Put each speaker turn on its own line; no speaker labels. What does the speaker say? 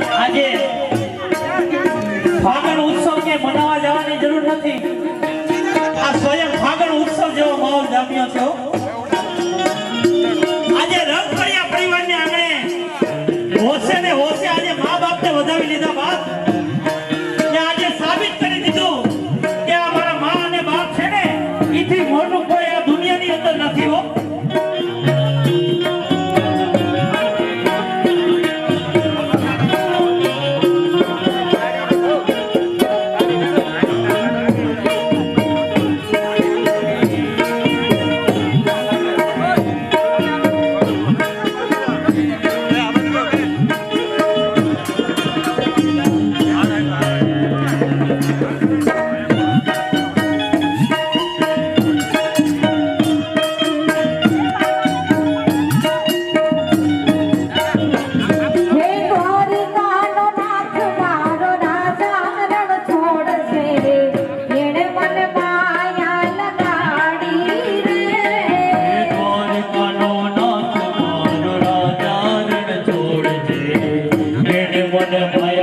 આજે ફાગણ ઉત્સવ કે મનાવવા જવાની જરૂર નથી. આ સ્વયં ફાગણ ઉત્સવ જેવો માહોલ જામ્યો છે. આજે રંગકળિયા પરિવારને આંગણે હોશે ને હોશે આજે મા બાપને વધાવી લીધા બાપ ને આજે સાબિત કરી દીધું કે આ મારા મા અને બાપ છે ને એથી મોટું કોઈ આ દુનિયાની અંદર નથી હો. What am I?